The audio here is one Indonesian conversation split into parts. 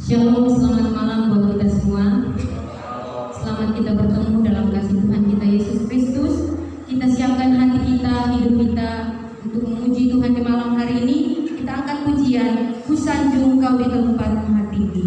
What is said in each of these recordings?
Shalom, selamat malam buat kita semua. Selamat kita bertemu dalam kasih Tuhan kita Yesus Kristus. Kita siapkan hati kita, hidup kita untuk memuji Tuhan di malam hari ini. Kita angkat pujian, ku sanjung kau di tempat hatiku.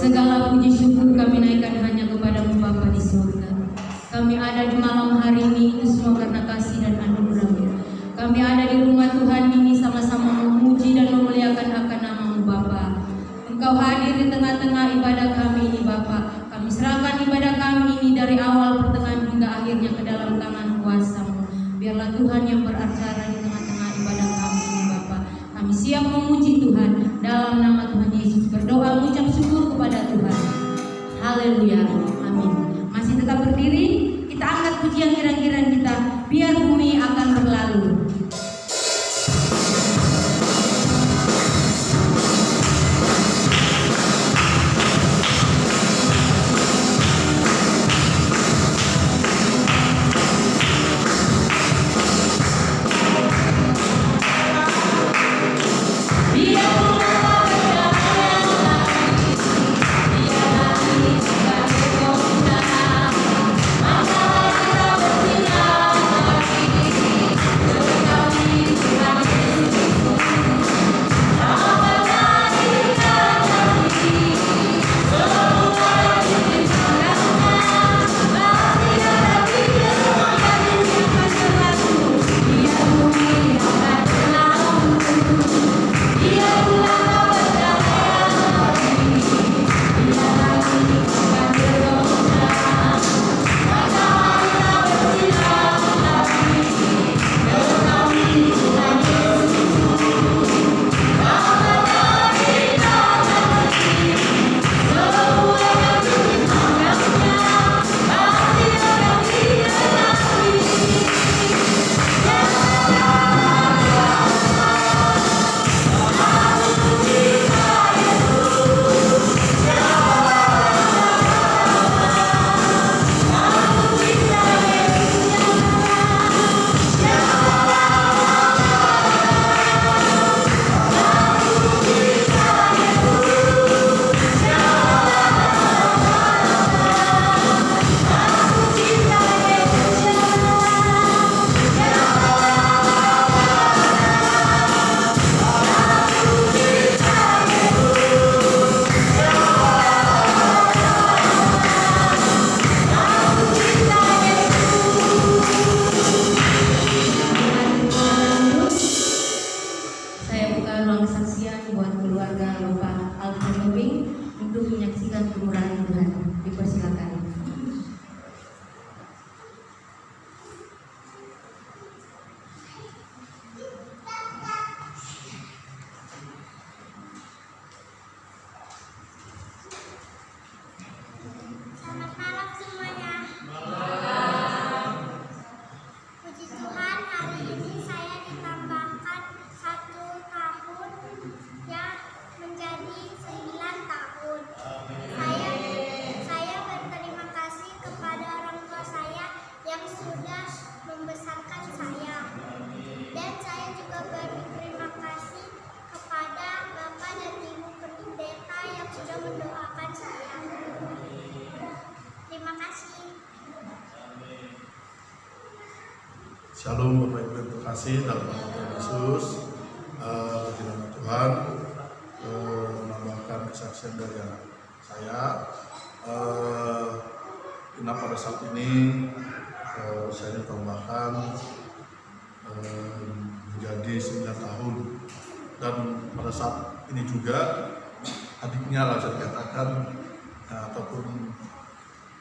Segala puji syukur kami naikkan hanya kepada-Mu Bapa di surga. Kami ada di malam hari ini itu semua karena kasih dan anugerah-Mu. Kami ada di rumah Tuhan ini sama-sama memuji dan memuliakan akan nama-Mu Bapa. Engkau hadir di tengah-tengah ibadah kami ini Bapa. Kami serahkan ibadah kami ini dari awal, pertengahan hingga akhirnya ke dalam tangan kuasa-Mu. Biarlah Tuhan yang beracara di tengah-tengah ibadah kami ini Bapa. Kami siap memuji Tuhan dalam nama Tuhan Yesus. Berdoa mengucap syukur kepada Tuhan. Haleluya. Amin. Masih tetap berdiri, kita angkat pujian kirang-kirang kita. Biar bumi akan berlalu. Shalom Bapak Ibu yang terkasih dalam nama Tuhan Yesus. Puji nama Tuhan, menambahkan kesaksian dari saya. Karena pada saat ini saya ditambahkan menjadi 9 tahun, dan pada saat ini juga adiknya lah saya katakan, ataupun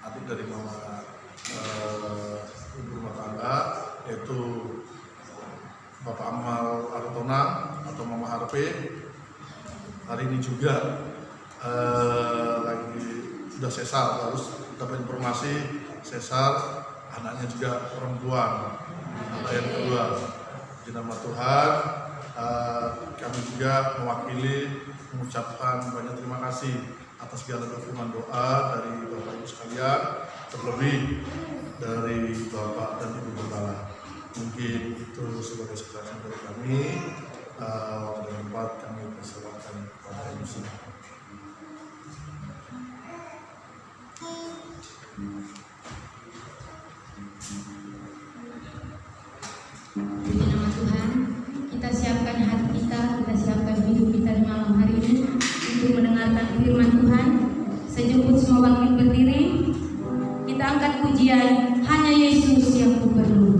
adik dari mama ibu rumah tangga, yaitu Bapak Amal Artona atau Mama Harpe, hari ini juga lagi sudah sesar. Harus dapat informasi sesar, anaknya juga perempuan, anak yang kedua. Di nama Tuhan, kami juga mewakili mengucapkan banyak terima kasih atas segala dukungan doa dari Bapak Ibu sekalian, terlebih dari Bapak dan Ibu Gembala. Mungkin itu sebagai kesaksian dari kami. Waktu dan tempat kami persilakan kepada MC. Puji nama Tuhan, kita siapkan hati kita siapkan hidup kita di malam hari ini untuk mendengarkan firman Tuhan. Sejemput semua bangkit berdiri, kita angkat pujian Hanya Yesus yang ku perlu.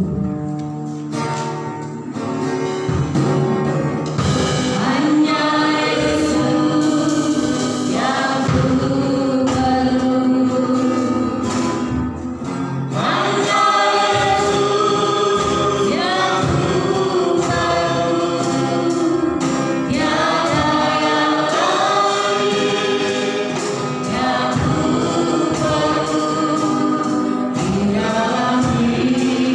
Yeah.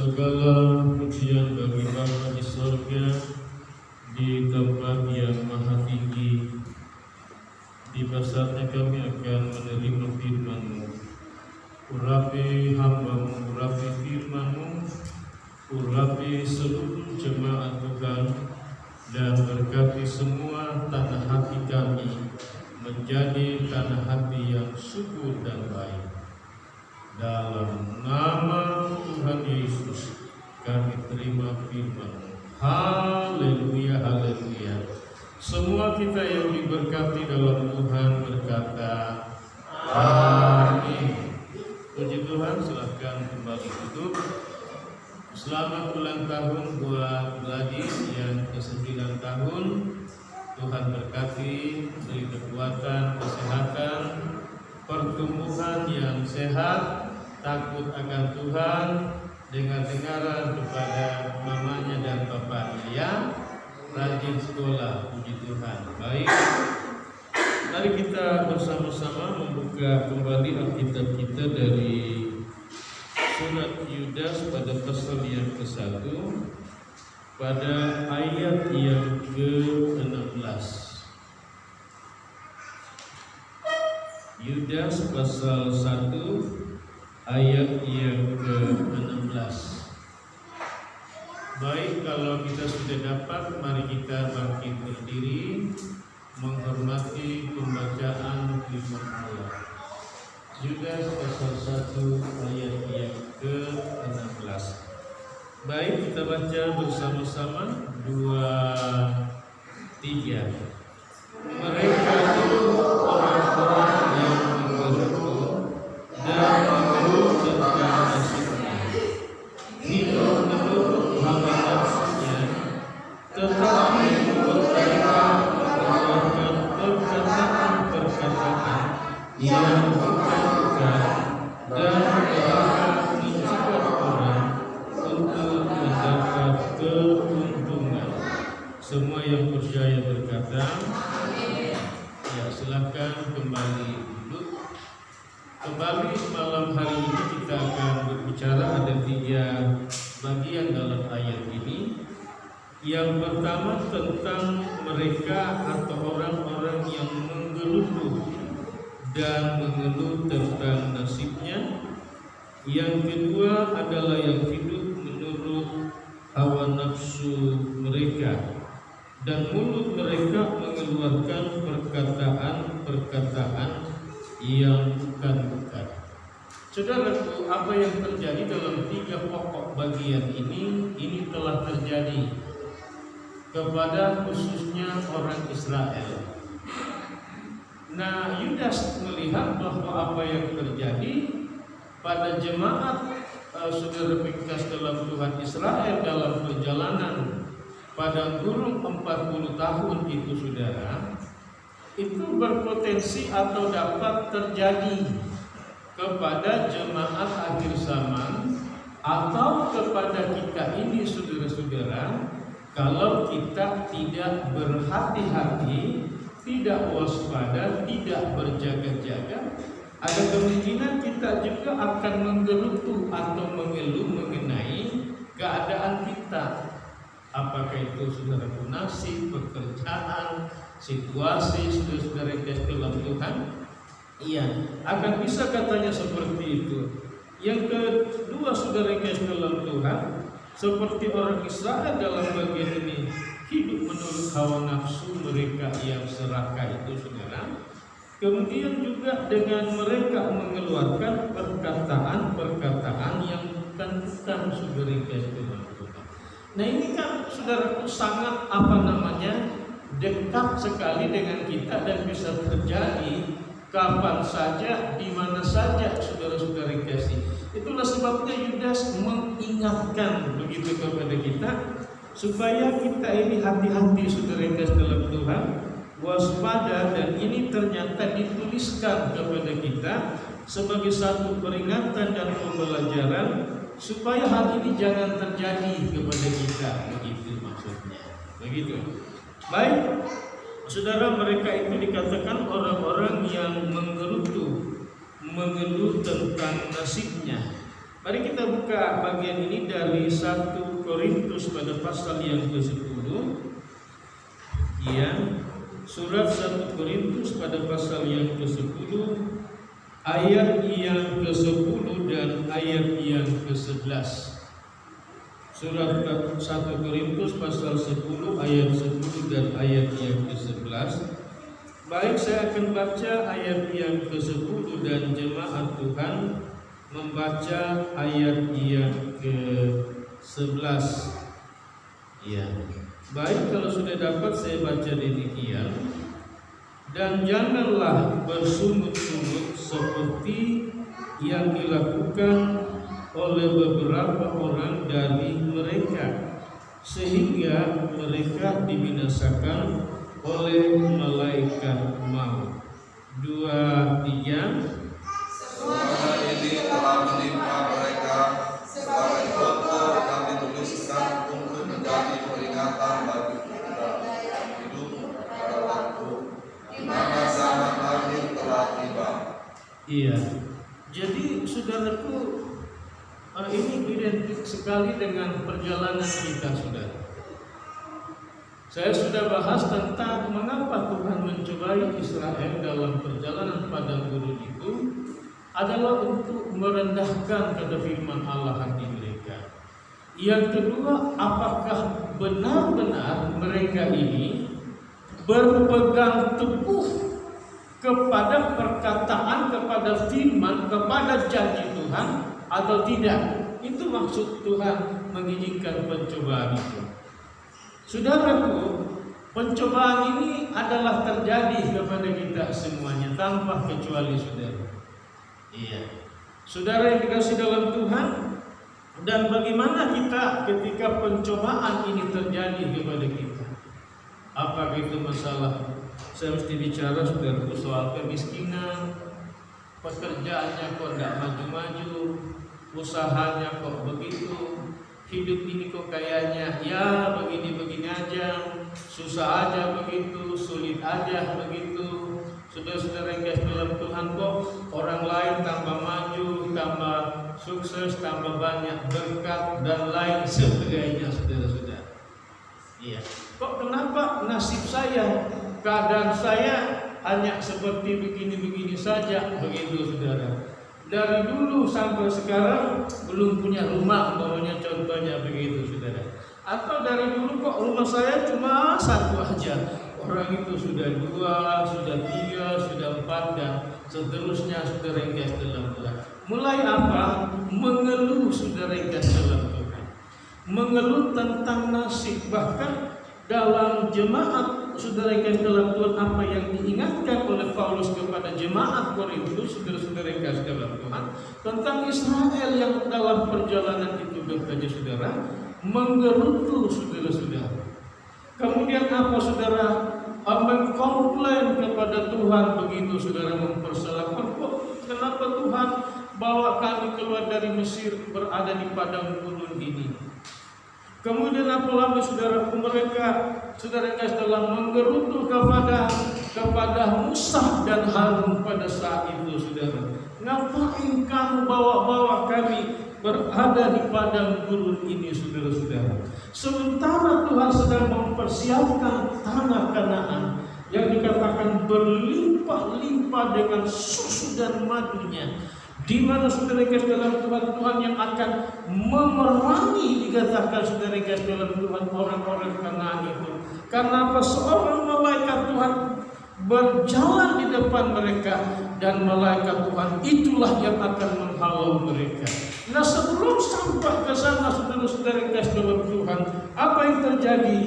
Segala pujian bagi Bapa di surga, di tempat yang maha tinggi. Tiba saatnya kami akan menerima firman-Mu. Urapi hamba-Mu, urapi firman-Mu, urapi seluruh jemaat Tuhan, dan berkati semua tanah hati kami menjadi tanah hati yang subur dan baik. Dalam nama Tuhan Yesus kami terima firman-Mu. Haleluya, haleluya. Semua kita yang diberkati dalam Tuhan berkata amin. Puji Tuhan, silahkan kembali duduk. Selamat ulang tahun buat Gladys yang ke-9 tahun. Tuhan berkati, beri kekuatan, kesehatan, pertumbuhan yang sehat, takut akan Tuhan, dengar-dengaran kepada mamanya dan bapaknya ya, rajin sekolah. Puji Tuhan. Baik, mari kita bersama-sama membuka kembali Alkitab kita dari surat Yudas pada pasal yang ke-1 pada ayat yang ke-16. Yudas pasal 1 ayat yang ke-16. Baik, kalau kita sudah dapat, mari kita bangkit berdiri menghormati pembacaan firman Allah. Yudas pasal 1 ayat yang ke-16. Baik, kita baca bersama-sama 2, 3. Mereka itu orang-orang yang mengerti dan mengeluh tentang nasibnya, hidup menurut hawa nafsunya, tetapi mereka mengeluarkan perkataan-perkataan yang bukan dan mereka mencegah orang untuk mendapat keuntungan. Semua yang percaya berkata ya, silakan kembali duduk. Kembali malam hari ini kita akan berbicara, ada 3 bagian dalam ayat ini. Yang pertama tentang mereka atau orang-orang yang menggeluh dan mengeluh tentang nasibnya. Yang kedua adalah yang hidup menurut hawa nafsu mereka, dan mulut mereka mengeluarkan perkataan-perkataan yang bukan-bukan. Saudaraku, apa yang terjadi dalam 3 pokok bagian ini telah terjadi kepada khususnya orang Israel. Nah, Yudas melihat bahwa apa yang terjadi pada jemaat saudara ringkas dalam Tuhan Israel dalam perjalanan pada kurun 40 tahun itu, saudara, itu berpotensi atau dapat terjadi kepada jemaat akhir zaman atau kepada kita ini, saudara-saudara, kalau kita tidak berhati-hati, tidak waspada, tidak berjaga-jaga, ada kemungkinan kita juga akan menggerutu atau mengeluh mengenai keadaan kita. Apakah itu saudara nasib, pekerjaan, situasi, saudara-saudara yang dalam Tuhan? Iya, akan bisa katanya seperti itu. Yang kedua, saudara yang dalam Tuhan, seperti orang Israel dalam bagian ini, hidup menurut hawa nafsu mereka yang serakah itu, saudara. Kemudian juga dengan mereka mengeluarkan perkataan-perkataan yang bukan saudara yang dalam Tuhan. Nah, ini kan saudaraku sangat dekat sekali dengan kita dan bisa terjadi kapan saja, di mana saja, saudara-saudara yang kasih. Itulah sebabnya Yudas mengingatkan begitu kepada kita supaya kita ini hati-hati, saudara yang kasih dalam Tuhan, waspada, dan ini ternyata dituliskan kepada kita sebagai satu peringatan dan pembelajaran supaya hal ini jangan terjadi kepada kita, begitu maksudnya. Begitu. Baik, saudara, mereka itu dikatakan orang-orang yang mengeluh tentang nasibnya. Mari kita buka bagian ini dari 1 Korintus pada pasal yang ke-10. Ya, surat 1 Korintus pada pasal yang ke-10, ayat yang ke-10 dan ayat yang ke-11. Surat 1 Korintus pasal 10 ayat 10 dan ayat yang ke-11. Baik, saya akan baca ayat yang ke-10 dan jemaat Tuhan membaca ayat yang ke-11. Ya. Baik, kalau sudah dapat saya baca demikian. Dan janganlah bersungut-sungut seperti yang dilakukan oleh beberapa orang dari mereka, sehingga mereka dibinasakan oleh malaikat maut. 2, 3. Semua ini telah menimpa mereka sebagai contoh yang dituliskan untuk menjadi peringatan bagi kita hidup pada waktu di mana zaman akhir telah tiba. Iya. Jadi saudaraku, ini identik sekali dengan perjalanan kita, saudara. Saya sudah bahas tentang mengapa Tuhan mencobai Israel dalam perjalanan padang gurun itu adalah untuk merendahkan kata firman Allah hati mereka. Yang kedua, apakah benar-benar mereka ini berpegang teguh kepada perkataan, kepada firman, kepada janji Tuhan atau tidak? Itu maksud Tuhan mengizinkan pencobaan itu. Saudaraku, pencobaan ini adalah terjadi kepada kita semuanya tanpa kecuali, saudara. Iya, saudara yang dikasih dalam Tuhan, dan bagaimana kita ketika pencobaan ini terjadi kepada kita? Apakah itu masalah? Saya mesti bicara, saudaraku, soal kemiskinan, pekerjaannya kok tidak maju-maju, usahanya kok begitu, hidup ini kok kayaknya ya begini-begini aja, susah aja begitu, sulit aja begitu. Saudara-saudara yang kasih dalam Tuhan, kok orang lain tambah maju, tambah sukses, tambah banyak berkat dan lain sebagainya, saudara-saudara. Iya. Kok kenapa nasib saya, keadaan saya hanya seperti begini-begini saja, begitu, saudara. Dari dulu sampai sekarang belum punya rumah, umpamanya contohnya begitu, saudara. Atau dari dulu kok rumah saya cuma satu aja, orang itu sudah 2, sudah 3, sudah 4 dan seterusnya, saudara yang kasih dalam Tuhan. Mulai apa? Mengeluh, saudara yang kasih dalam Tuhan. Mengeluh tentang nasib, bahkan dalam jemaat, saudara yang kasih dalam Tuhan, apa yang diingatkan oleh Paulus kepada jemaat Korintus, saudara-saudara yang kasih dalam Tuhan, tentang Israel yang dalam perjalanan itu bertanya, saudara, menggerutu, saudara-saudara. Kemudian apa, saudara? Mengkomplain kepada Tuhan begitu, saudara, mempersalahkan, kok kenapa Tuhan bawa kami keluar dari Mesir berada di padang gurun ini? Kemudian apa lagi, saudara? Mereka, saudara kasih dalam, menggerutu kepada Musa dan Harun pada saat itu, saudara. Ngapain kamu bawa kami berada di padang gurun ini, saudara-saudara? Sementara Tuhan sedang mempersiapkan tanah Kanaan yang dikatakan berlimpah-limpah dengan susu dan madunya, di mana, saudara kasih dalam Tuhan yang akan memerangi, dikatakan, saudara kasih dalam Tuhan, orang-orang Kanaan itu. Karena apa? Seorang malaikat Tuhan berjalan di depan mereka, dan malaikat Tuhan itulah yang akan menghalau mereka. Nah, sebelum sampai ke sana, saudara-saudara kasih dalam Tuhan, apa yang terjadi?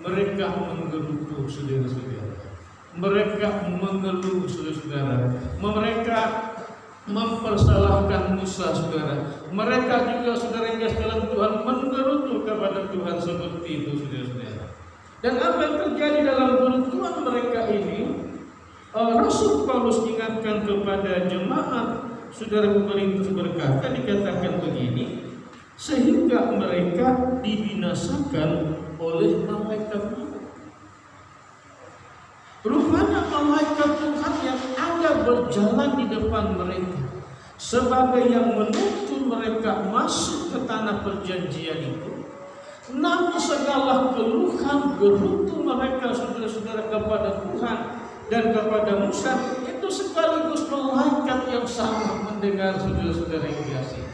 Mereka menggerutu, saudara-saudara. Mereka mengeluh, saudara-saudara. Mereka mempersalahkan Musa, saudara. Mereka juga, saudara yang kasih dalam Tuhan, menggerutu kepada Tuhan seperti itu, saudara-saudara. Dan apa yang terjadi dalam geruntuan mereka ini, Rasul Paulus ingatkan kepada jemaat, saudara Korintus berkata, dikatakan begini, sehingga mereka dibinasakan oleh malaikat maut. Rupanya malaikat Tuhan yang ada berjalan di depan mereka sebagai yang menuntun mereka masuk ke tanah perjanjian itu, namun segala keluhan gerutu mereka saudara-saudara kepada Tuhan dan kepada Musa itu sekaligus malaikat yang sama mendengar saudara-saudara yang dikasihi.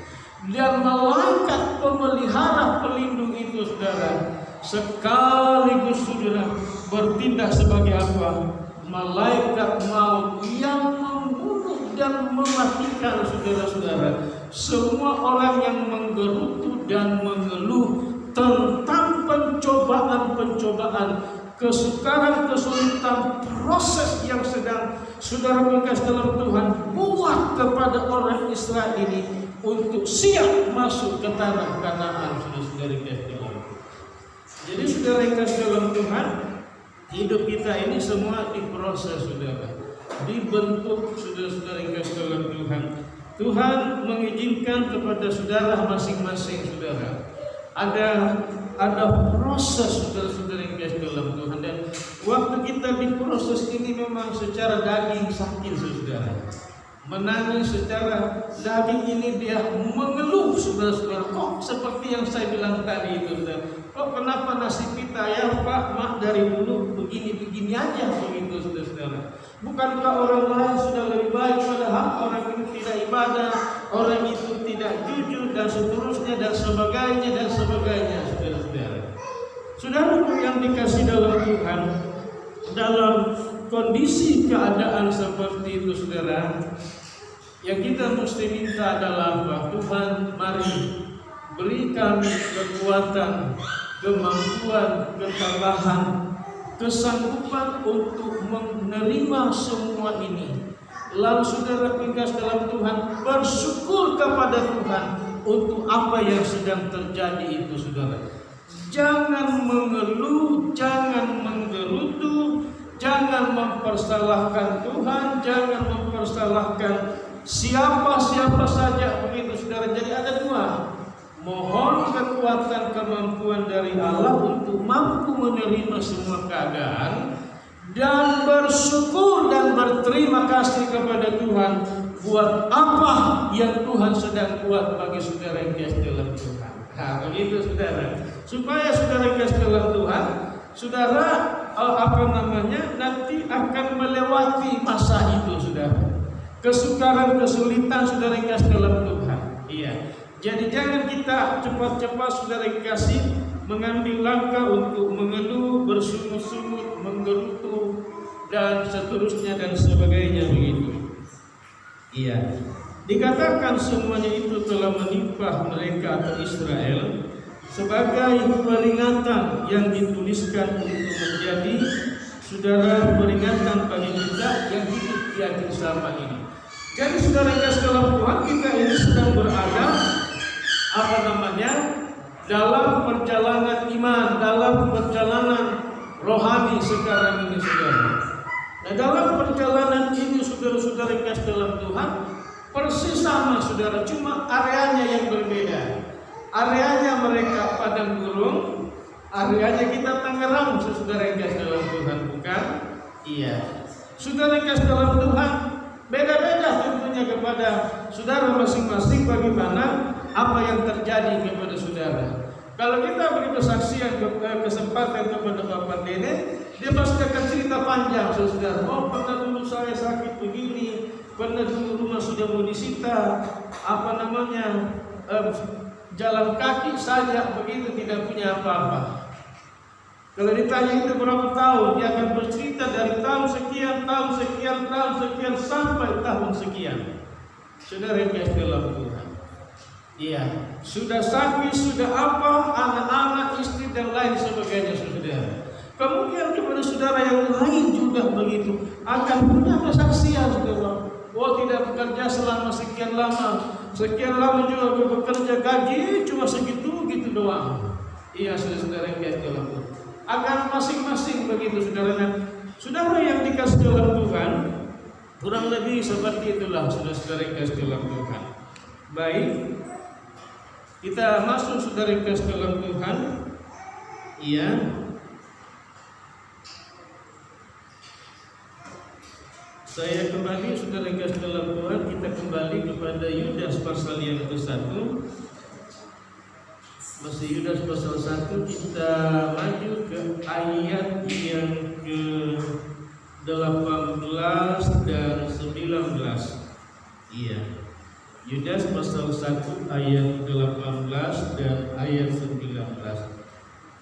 Dan malaikat pemelihara pelindung itu saudara sekaligus saudara bertindak sebagai apa? Malaikat maut yang membunuh dan mematikan saudara-saudara semua orang yang menggerutu dan mengeluh tentang pencobaan-pencobaan, kesukaran, kesulitan, proses yang sedang saudara berkas dalam Tuhan buat kepada orang Israel ini untuk siap masuk ke tanah Kanaan, saudara-saudara Tuhan. Jadi saudara kasih dalam Tuhan, hidup kita ini semua diproses saudara, dibentuk saudara-saudara kasih dalam Tuhan. Tuhan mengizinkan kepada saudara masing-masing saudara. Ada proses saudara-saudara yang kasih dalam Tuhan, dan waktu kita diproses ini memang secara daging sakit saudara, menangis secara daging ini dia mengeluh saudara-saudara, kok seperti yang saya bilang tadi itu saudara, kok kenapa nasib kita ya Pak Mak dari dulu begini-begini aja begitu saudara-saudara. Bukankah orang lain sudah lebih baik, padahal orang itu tidak ibadah, orang itu tidak jujur dan seterusnya dan sebagainya saudara-saudara. Saudara yang dikasih dalam Tuhan, dalam kondisi keadaan seperti itu saudara, yang kita mesti minta adalah Tuhan mari berikan kekuatan, kemampuan, ketabahan, kesanggupan untuk menerima semua ini. Lalu saudara tegas dalam Tuhan, bersyukur kepada Tuhan untuk apa yang sedang terjadi itu saudara. Jangan mengeluh, jangan menggerutu, jangan mempersalahkan Tuhan, jangan mempersalahkan siapa saja begitu saudara. Jadi ada dua, mohon kekuatan kemampuan dari Allah untuk mampu menerima semua keadaan, dan bersyukur dan berterima kasih kepada Tuhan buat apa yang Tuhan sedang buat bagi saudara yang kasih dalam Tuhan. Nah, begitu saudara. Supaya saudara yang kasih dalam Tuhan, saudara nanti akan melewati masa itu saudara. Kesukaran, kesulitan saudara yang kasih dalam Tuhan. Iya. Jadi jangan kita cepat-cepat saudara kasih mengambil langkah untuk mengeluh, bersungut-sungut, menggerutu dan seterusnya dan sebagainya begitu. Iya. Dikatakan semuanya itu telah menimpa mereka atau Israel sebagai peringatan yang dituliskan untuk menjadi saudara peringatan bagi kita yang hidup di akhir zaman ini. Jadi saudara kasih dalam Tuhan, kita ini sedang berada dalam perjalanan iman, dalam perjalanan rohani sekarang ini saudara. Nah, dalam perjalanan ini saudara-saudara kasih dalam Tuhan persis sama saudara, cuma areanya yang berbeda. Areanya mereka padang gurun, areanya kita Tangerang, saudara kasih dalam Tuhan, bukan? Iya. Saudara kasih dalam Tuhan beda-beda tentunya kepada saudara masing-masing bagaimana apa yang terjadi kepada saudara. Kalau kita beri kesaksian kesempatan kepada Bapak Nenek, dia pasti akan cerita panjang saudara. Oh, pernah dulu saya sakit begini, pernah dulu rumah sudah mau disita, jalan kaki saja begitu, tidak punya apa-apa. Kalau ditanya itu berapa tahun, dia akan bercerita dari tahun sekian sampai tahun sekian. Saudara yang kasih dalam Tuhan. Iya, sudah sakit, sudah apa, anak-anak, istri dan lain sebagainya saudara. Kemudian kepada saudara yang lain juga begitu, akan punya kesaksian saudara. Oh, tidak bekerja selama sekian lama juga bekerja, gaji cuma segitu doang. Iya, saudara yang kasih dalam Tuhan. Akan masing-masing begitu saudara. Saudara yang dikasih dalam Tuhan, kurang lebih seperti itulah saudara yang kasih dalam Tuhan. Baik, kita masuk saudara yang kasih dalam Tuhan. Iya. Saya kembali, saudara kasih dalam Tuhan, kita kembali kepada Yudas pasal yang ke-1. Masih Yudas pasal 1, kita maju ke ayat yang ke-18 dan 19. Iya, Yudas pasal 1 ayat 18 dan ayat 19.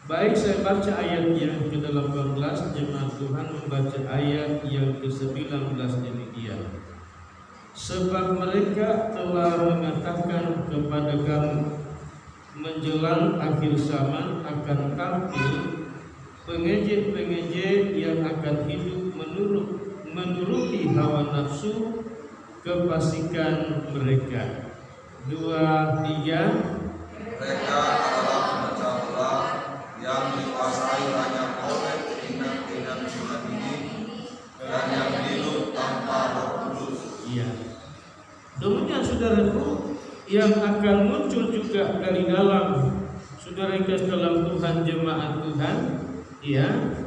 Baik, saya baca ayat yang ke-18, jemaat Tuhan membaca ayat yang ke-19 demikian. Sebab mereka telah mengatakan kepada kamu, menjelang akhir zaman akan tampil pengejek-pengejek yang akan hidup menuruti hawa nafsu kefasikan mereka. 2, 3. Mereka adalah pemecah belah yang dikuasai hanya oleh keinginan-keinginan dunia ini dan yang hidup tanpa Roh Kudus. Iya. Demikian saudaraku, yang akan muncul juga dari dalam saudara kasih dalam Tuhan, jemaat Tuhan, ya.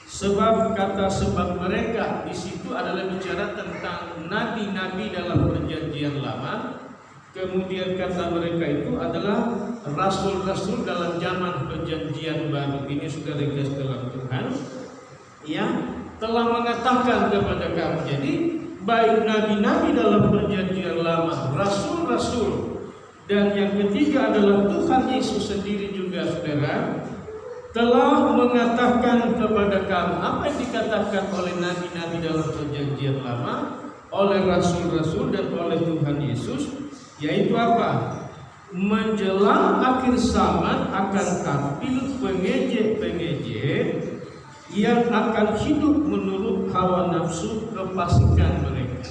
Sebab kata sebab mereka di situ adalah bicara tentang nabi-nabi dalam perjanjian lama. Kemudian kata mereka itu adalah rasul-rasul dalam zaman perjanjian baru. Ini saudara kasih dalam Tuhan, ya, telah mengatakan kepada kamu. Jadi baik nabi-nabi dalam perjanjian lama, rasul-rasul, dan yang ketiga adalah Tuhan Yesus sendiri juga, saudara, telah mengatakan kepada kamu. Apa yang dikatakan oleh nabi-nabi dalam perjanjian lama, oleh rasul-rasul dan oleh Tuhan Yesus, yaitu apa? Menjelang akhir zaman akan tampil pengejek-pengejek yang akan hidup menurut hawa nafsu kefasikan mereka.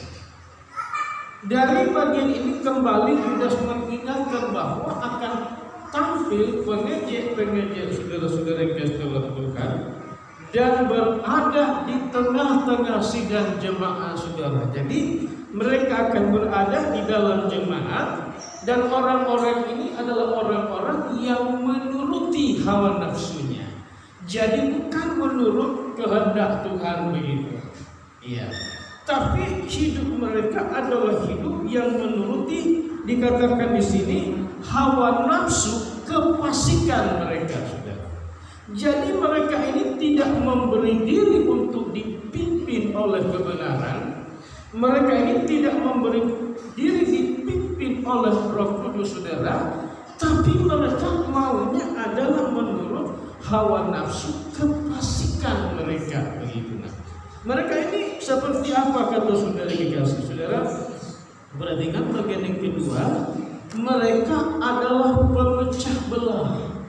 Dari bagian ini kembali Yudas mengingatkan bahwa akan tampil pengejek-pengejek, saudara-saudara kasih dalam Tuhan, dan berada di tengah-tengah sidang jemaat, saudara. Jadi mereka akan berada di dalam jemaat, dan orang-orang ini adalah orang-orang yang menuruti hawa nafsunya. Jadi bukan menurut kehendak Tuhan begitu. Iya. Tapi hidup mereka adalah hidup yang menuruti, dikatakan di sini, hawa nafsu kefasikan mereka, saudara. Jadi mereka ini tidak memberi diri untuk dipimpin oleh kebenaran. Mereka ini tidak memberi diri dipimpin oleh Roh Kudus, saudara, tapi mereka maunya adalah menurut hawa nafsu kefasikan mereka begitu. Nah, mereka ini seperti apa kata saudara dikasih, saudara? Perhatikan bagian yang kedua, mereka adalah pemecah belah.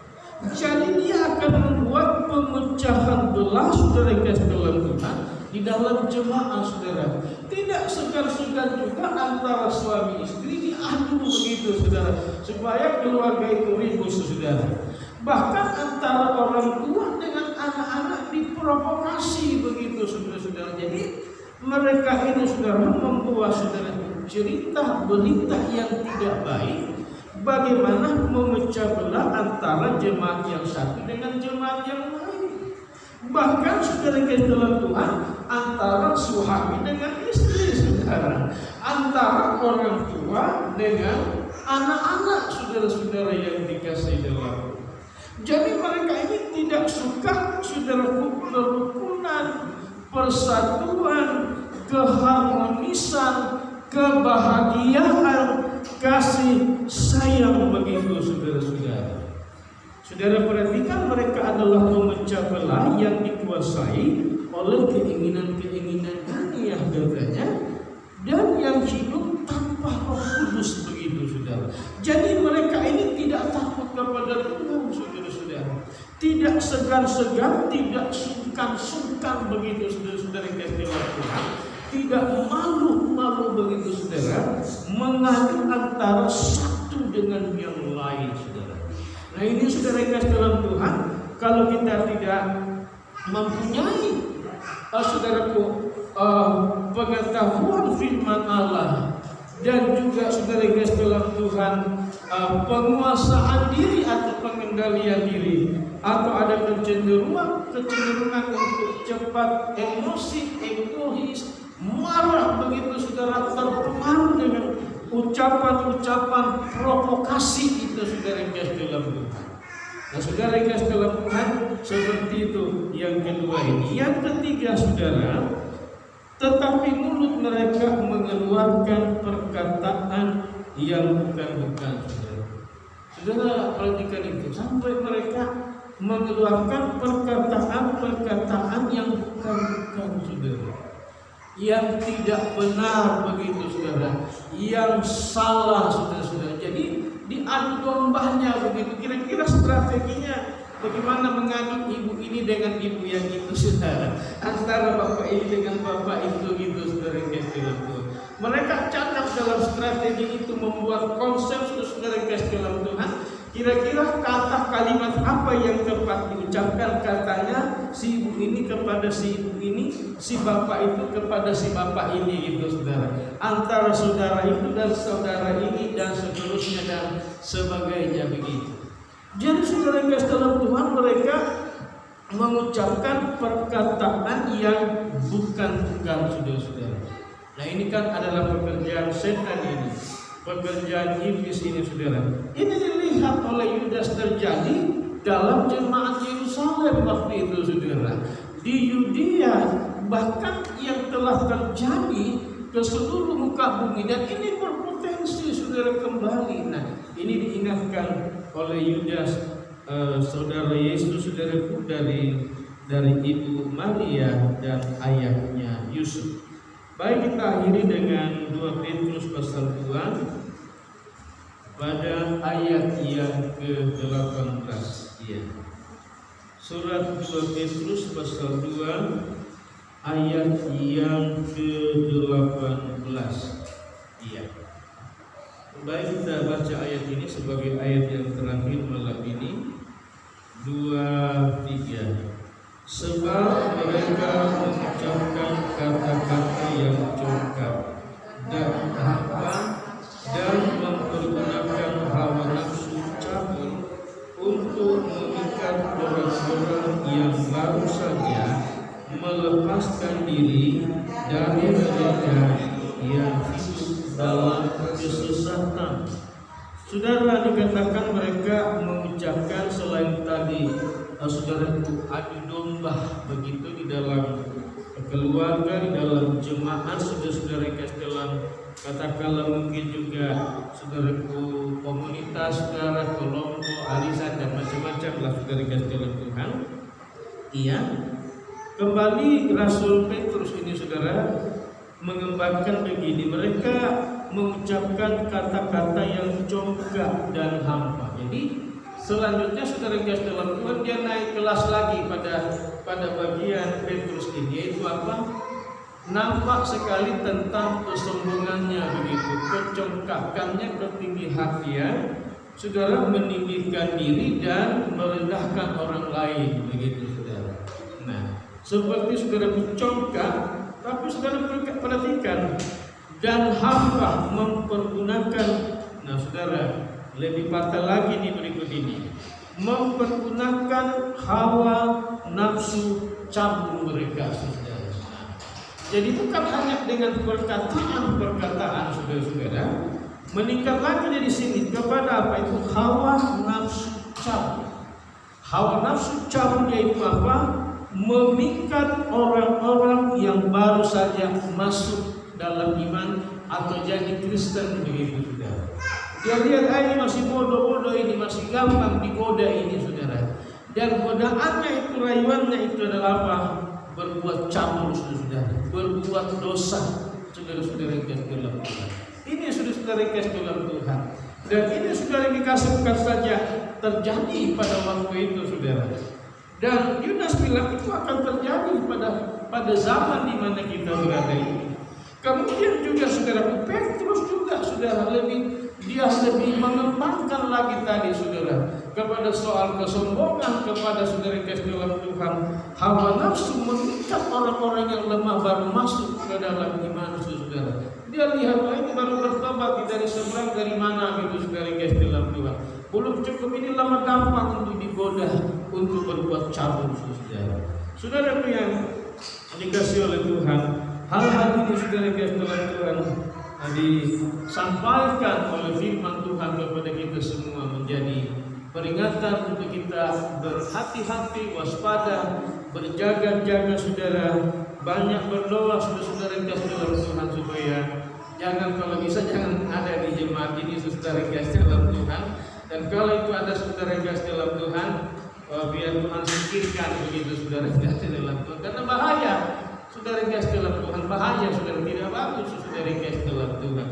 Jadi dia akan membuat pemecahan belah, saudara kasih dalam Tuhan, di dalam jemaah, saudara. Tidak segan-segan juga antara suami istri diadu begitu, saudara, supaya keluarga itu ribut, saudara. Bahkan antara orang tua dengan anak-anak diprovokasi begitu, saudara-saudara. Jadi mereka ini, saudara, membuat, saudara, cerita berita yang tidak baik, bagaimana memecah belah antara jemaat yang satu dengan jemaat yang lain. Bahkan saudara kasih dalam Tuhan, antara suami dengan istri, saudara, antara orang tua dengan anak-anak, saudara-saudara yang dikasihi dalam. Jadi mereka ini tidak suka, saudara, kerukunan, persatuan, keharmonisan, kebahagiaan, kasih sayang begitu, saudara-saudara. Saudara perhatikan, mereka adalah pemecah belah yang dikuasai oleh keinginan-keinginan dunia, katanya, dan yang hidup tanpa Roh Kudus begitu, saudara. Jadi mereka ini tidak takut kepada Tuhan, saudara-saudara. Tidak segan-segan, tidak sungkan-sungkan begitu, saudara-saudara kasih Tuhan. Tidak malu-malu begitu, saudara, mengadu antara satu dengan yang lain, saudara. Nah ini, saudara kasih dalam Tuhan, kalau kita tidak mempunyai, saudaraku, pengetahuan firman Allah, dan juga saudara kasih dalam Tuhan, penguasaan diri atau pengendalian diri, atau ada kecenderungan untuk cepat emosi, egois, marah begitu saudara, terpengaruh dengan ucapan-ucapan provokasi itu saudara yang kasih dalam Tuhan. Nah saudara yang kasih dalam Tuhan, seperti itu yang kedua ini. Yang ketiga saudara, tetapi mulut mereka mengeluarkan perkataan yang bukan-bukan saudara. Saudara perhatikan itu, sampai mereka mengeluarkan perkataan-perkataan yang bukan-bukan saudara, yang tidak benar begitu saudara, yang salah saudara-saudara. Jadi diadu dombanya begitu. Kira-kira strateginya bagaimana mengadu ibu ini dengan ibu yang itu saudara, antara bapak ini dengan bapak itu gitu saudara yang kasih dalam Tuhan. Mereka catat dalam strategi itu, membuat konsep saudara yang kasih dalam Tuhan. Kira-kira kata kalimat apa yang tepat diucapkan, katanya si ibu ini kepada si ibu ini, si bapak itu kepada si bapak ini gitu saudara, antara saudara itu dan saudara ini dan seterusnya dan sebagainya begitu. Jadi saudara yang kasih dalam Tuhan, mereka mengucapkan perkataan yang bukan-bukan saudara-saudara. Nah ini kan adalah pekerjaan setan ini, pekerjaan iblis ini saudara. Ini dilihat oleh Yudas terjadi dalam jemaat Yerusalem waktu itu saudara. Di Yudea bahkan yang telah terjadi ke seluruh muka bumi, dan ini berpotensi saudara kembali. Nah ini diingatkan oleh Yudas, saudara Yesus saudaraku, dari ibu Maria dan ayahnya Yusuf. Baik, kita akhiri dengan 2 Petrus pasal 2 pada ayat yang ke-18. Ya. Surat 2 Petrus pasal 2 ayat yang ke-18. Iya. Baik, kita baca ayat ini sebagai ayat yang terakhir malam ini. 2-3. Sebab mereka mengucapkan kata-kata yang congkak dan hampa dan mempergunakan hawa nafsu cabul untuk mengikat orang-orang yang baru saja melepaskan diri dari mereka yang hidup dalam kesesatan. Saudara, dikatakan mereka mengucapkan selain tadi saudaraku adu domba begitu di dalam keluarga, di dalam jemaat, saudara-saudara yang kasih dalam, katakanlah mungkin juga saudaraku komunitas, saudara, kelompok, arisan dan macam-macam lah saudara yang kasih dalam Tuhan. Iya, kembali Rasul Petrus ini saudara mengembangkan begini, mereka mengucapkan kata-kata yang congkak dan hampa. Jadi selanjutnya saudara yang kasih dalam Tuhan, dia naik kelas lagi pada bagian Petrus ini, yaitu apa? Nampak sekali tentang kesombongannya begitu, kecongkakannya, ketinggi hatian, saudara, meninggikan diri dan merendahkan orang lain begitu saudara. Nah, seperti saudara congkak, tapi saudara perhatikan, dan hampa mempergunakan. Nah saudara, lebih patah lagi di berikut ini, mempergunakan hawa nafsu cabul mereka saudara. Jadi bukan hanya dengan perkataan saudara-saudara, meningkat lagi dari sini kepada apa itu hawa nafsu cabul. Hawa nafsu cabul yaitu apa? Memikat orang-orang yang baru saja masuk dalam iman atau jadi Kristen begitu saudara. Dia lihat ini masih bodoh-bodoh, ini masih gampang digoda ini saudara. Dan godaannya itu, rayuannya itu adalah apa? Berbuat cabul saudara, berbuat dosa saudara-saudara yang kasih dalam Tuhan. Ini saudara-saudara yang kasih dalam Tuhan. Dan ini saudara yang dikasih bukan saja terjadi pada waktu itu saudara. Dan Yudas bilang itu akan terjadi pada zaman di mana kita berada ini. Kemudian juga saudara Petrus juga saudara lebih mengembangkan lagi tadi saudara kepada soal kesombongan, kepada saudara yang kasih dalam Tuhan, hawa nafsu mengikat orang-orang yang lemah baru masuk ke dalam iman saudara. Dia lihat ini baru bertobat dari seberang dari mana gitu saudara yang kasih dalam Tuhan. Belum cukup, ini lama gampang untuk digoda untuk berbuat cabul saudara. Saudara yang dikasih oleh Tuhan, hal-hal ini saudara kasih Tuhan disampaikan oleh firman Tuhan kepada kita semua menjadi peringatan untuk kita berhati-hati, waspada, berjaga-jaga saudara, banyak berdoa saudara-saudara kasih dalam Tuhan supaya jangan, kalau bisa jangan ada di jemaat ini saudara kasih dalam Tuhan, dan kalau itu ada saudara kasih dalam Tuhan, biar Tuhan singkirkan begitu saudara kasih dalam Tuhan, karena bahaya saudara kasih dalam Tuhan, bahaya saudara, tidak bagus saudara kasih dalam Tuhan.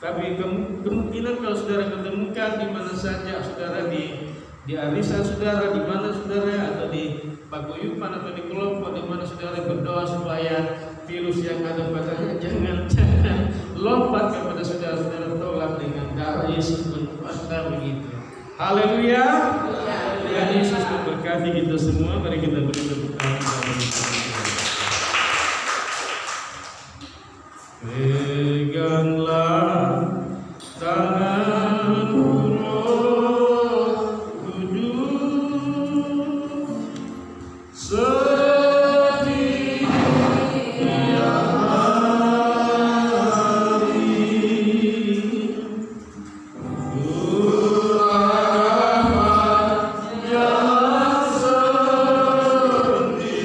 Tapi kemungkinan kalau saudara ketemukan di mana saja saudara, di arisan saudara, di mana saudara, atau di paguyuban atau di kelompok di mana saudara berdoa supaya virus yang ada padanya jangan lompat kepada saudara-saudara, tolak dengan darah Yesus berkuasa begitu. Haleluya. Tuhan Yesus memberkati kita semua. Mari kita beri tepuk tangan. Peganglah tanganku Roh Kudus, setiap hari ku akan jalan sendiri.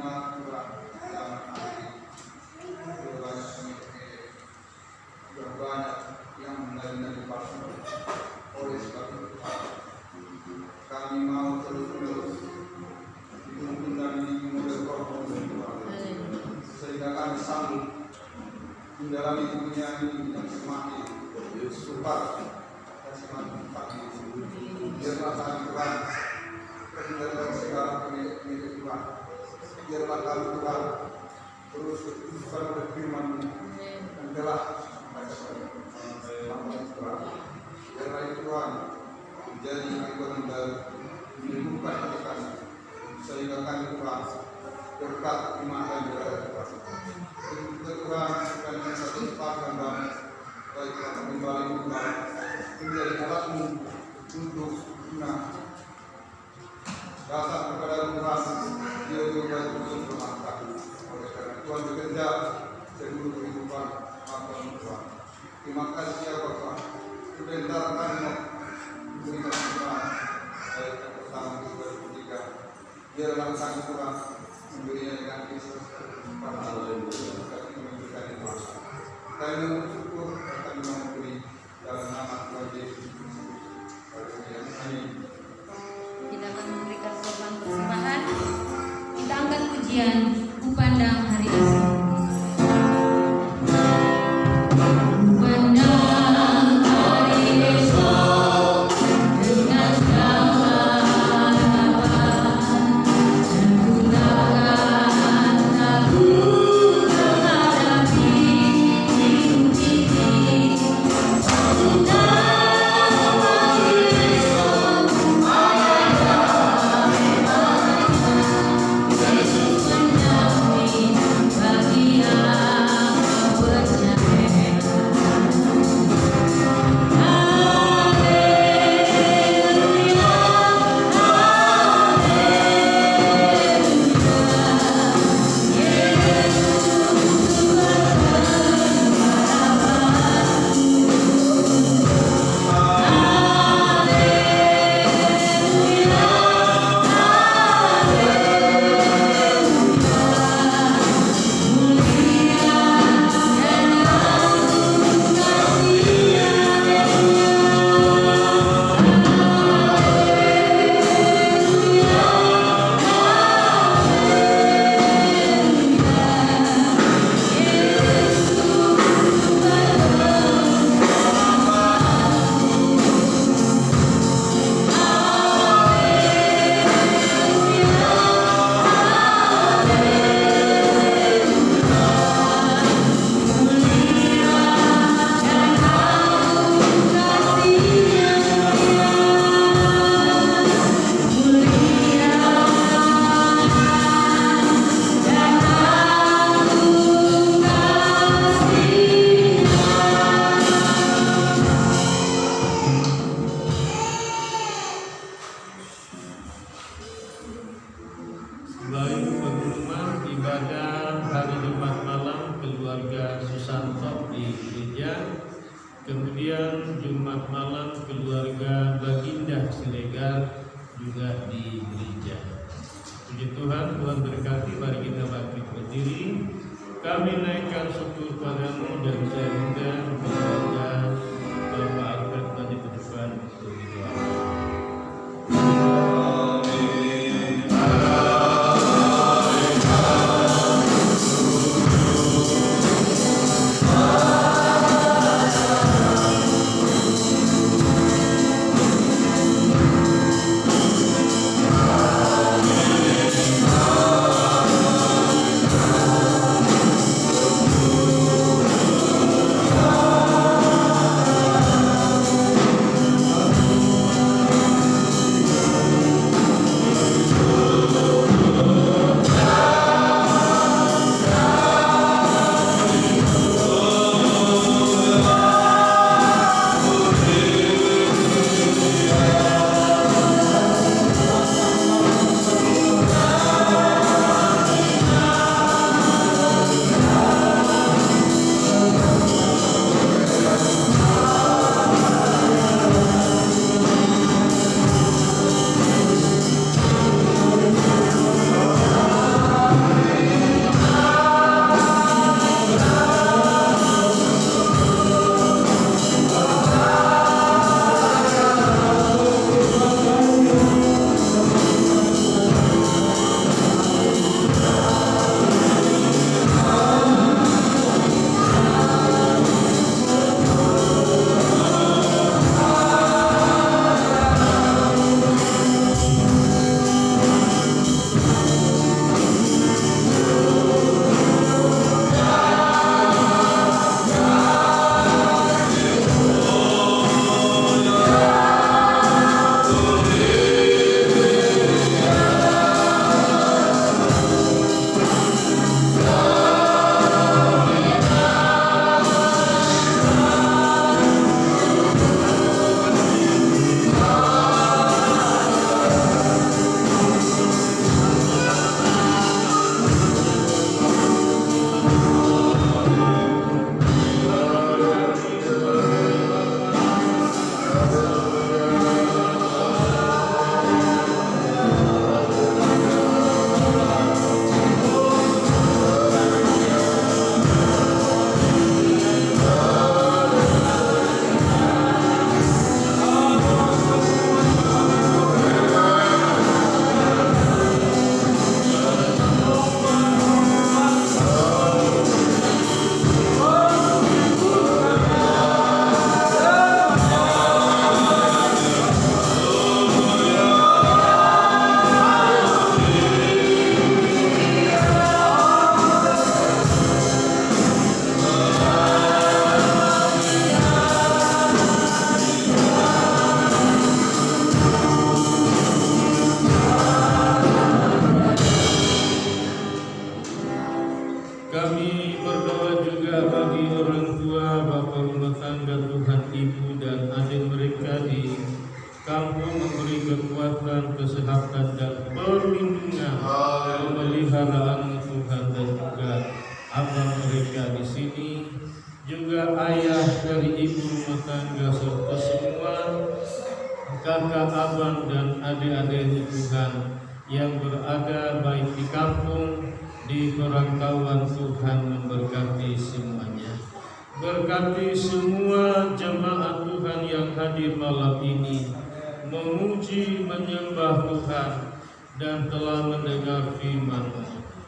Jemaat Tuhan dalam hari sudah banyak yang menjadi palsu. Oleh sebab itu kami mau terus-menerus dituntun dan dididik oleh Roh Kudus Tuhan, sehingga kami sanggup mendalami dunia ini yang semakin super dan semakin pagi. Biarlah kami Tuhan mendengar segala milik Tuhan. Biarlah kami Tuhan terus berkhususkan oleh firman-Mu dan telah Tuhan. Biarlah itu Tuhan menjadi ikoon baru menyembuhkan hati kami, sehingga kami Tuhan berkat iman dan berada Tuhan. Kita Tuhan bukan satu tempat yang baik kembali Tuhan menjadi alat-Mu untuk guna datang kepada Tuhan. Dia juga untuk bermanfaat. Oleh karena Tuhan bekerja seluruh kehidupan hamba Tuhan. Terima kasih ya Bapak. Sebentar kami berikan Tuhan ayat yang pertama juga ketiga. Biarlah kami Tuhan memberinya dengan Kristus pada kami memberikan Tuhan. Kami bersyukur dan kami memberi dalam nama Tuhan Yesus Kristus. Amin. Kita akan memberikan korban persembahan. Kita angkat pujian Kupandang Hari Esok. Kupandang hari esok dengan segala harapan, dan gunakan aku menghadapi hidup ini. Kemudian Jumat malam keluarga Baginda Siregar juga di gereja. Puji Tuhan, Tuhan berkati, mari kita bangkit berdiri. Kami naikkan syukur padamu dan saya undang keluarga Bapak Albert maju ke depan untuk berdoa. pemeliharaan Tuhan, dan juga abang mereka di sini, juga ayah dari ibu rumah tangga serta semua kakak, abang dan adik-adik Tuhan yang berada baik di kampung, di perantauan. Tuhan memberkati semuanya. Berkati semua jemaat Tuhan yang hadir malam ini, memuji menyembah Tuhan dan telah mendengar firman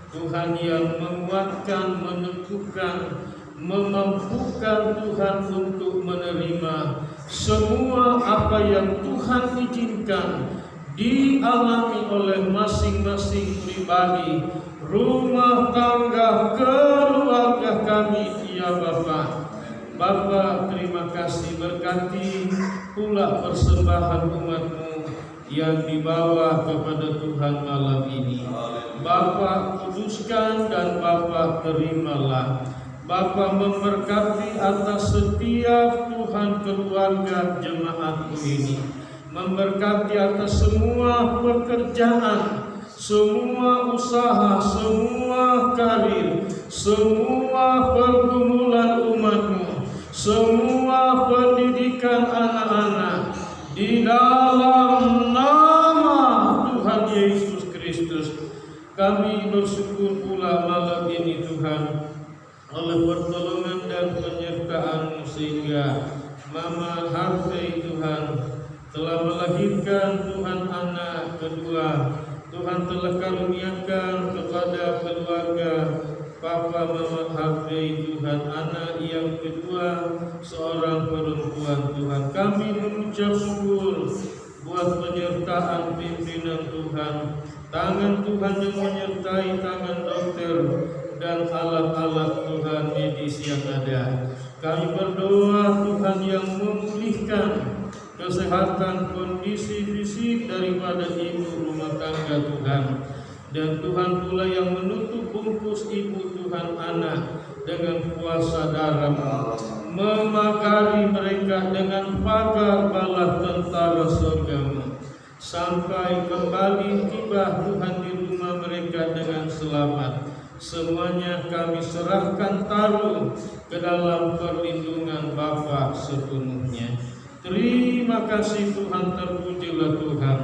Tuhan yang menguatkan, meneguhkan, memampukan Tuhan untuk menerima semua apa yang Tuhan izinkan dialami oleh masing-masing pribadi, rumah tangga, keluarga kami, ya Bapa. Bapa, terima kasih, berkati pula persembahan umat-Mu yang dibawa kepada Tuhan malam ini. Bapa, kuduskan dan Bapa terimalah. Bapa, memberkati atas setiap Tuhan keluarga jemaat-Mu ini, memberkati atas semua pekerjaan, semua usaha, semua karir, semua pergumulan umat-Mu, semua pendidikan anak-anak, di dalam nama Tuhan Yesus Kristus. Kami bersyukur pula malam ini Tuhan, oleh pertolongan dan penyertaan-Mu, sehingga Mama Harvey Tuhan telah melahirkan Tuhan anak kedua. Tuhan telah karuniakan kepada keluarga Papa Mama Harvey Tuhan anak yang kedua, seorang perempuan. Tuhan, kami mengucap syukur buat penyertaan pimpinan Tuhan, tangan Tuhan yang menyertai tangan dokter dan alat-alat Tuhan medis yang ada. Kami berdoa Tuhan yang memulihkan kesehatan kondisi fisik daripada ibu rumah tangga Tuhan, dan Tuhan pula yang menutup bungkus ibu Tuhan anak dengan kuasa darah-Mu, memagari mereka dengan pagar bala tentara surga-Mu, sampai kembali tiba Tuhan di rumah mereka dengan selamat. Semuanya kami serahkan taruh ke dalam perlindungan Bapa sepenuhnya. Terima kasih Tuhan, terpujilah Tuhan.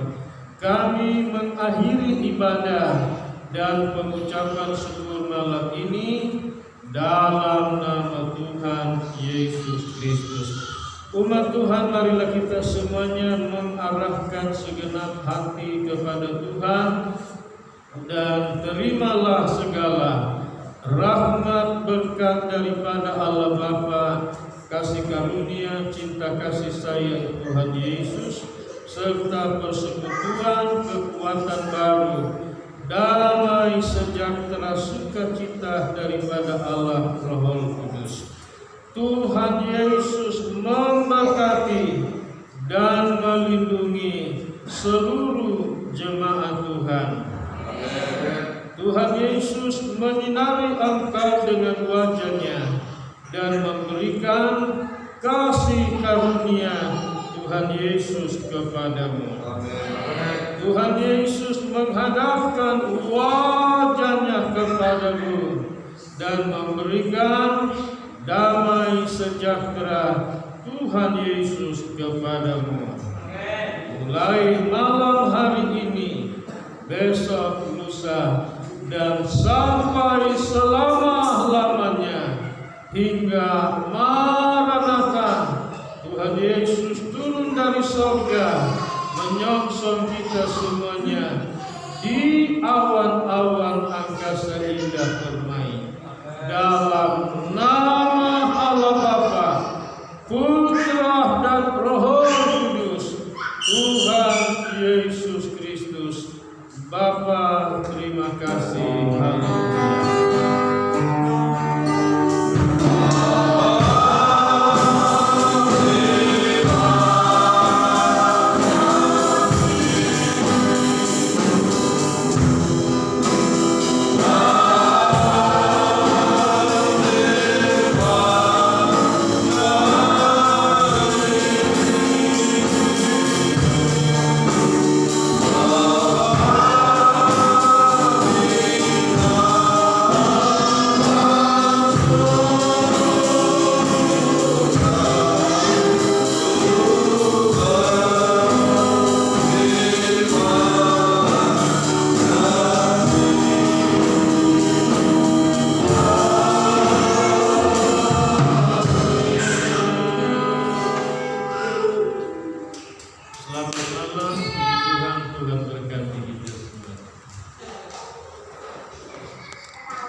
Kami mengakhiri ibadah dan pengucapan syukur malam ini dalam nama Tuhan Yesus Kristus. Umat Tuhan, marilah kita semuanya mengarahkan segenap hati kepada Tuhan, dan terimalah segala rahmat berkat daripada Allah Bapa, kasih karunia, cinta kasih sayang Tuhan Yesus, serta persekutuan kekuatan baru, damai sejahtera sukacita daripada Allah Roh Kudus. Tuhan Yesus memberkati dan melindungi seluruh jemaat Tuhan. Tuhan Yesus menyinari engkau dengan wajah-Nya dan memberikan kasih karunia Tuhan Yesus kepadamu. Tuhan Yesus menghadapkan wajah-Nya kepadamu dan memberikan damai sejahtera Tuhan Yesus kepadamu. Mulai malam hari ini, besok, lusa, dan sampai selama-lamanya hingga Maranatha, Tuhan Yesus turun dari surga menyongsong kita semuanya di awan-awan angkasa indah permai. Dalam nama Allah Bapa, Putra dan Roh Kudus, Tuhan Yesus Kristus. Bapa, terima kasih. Haleluya.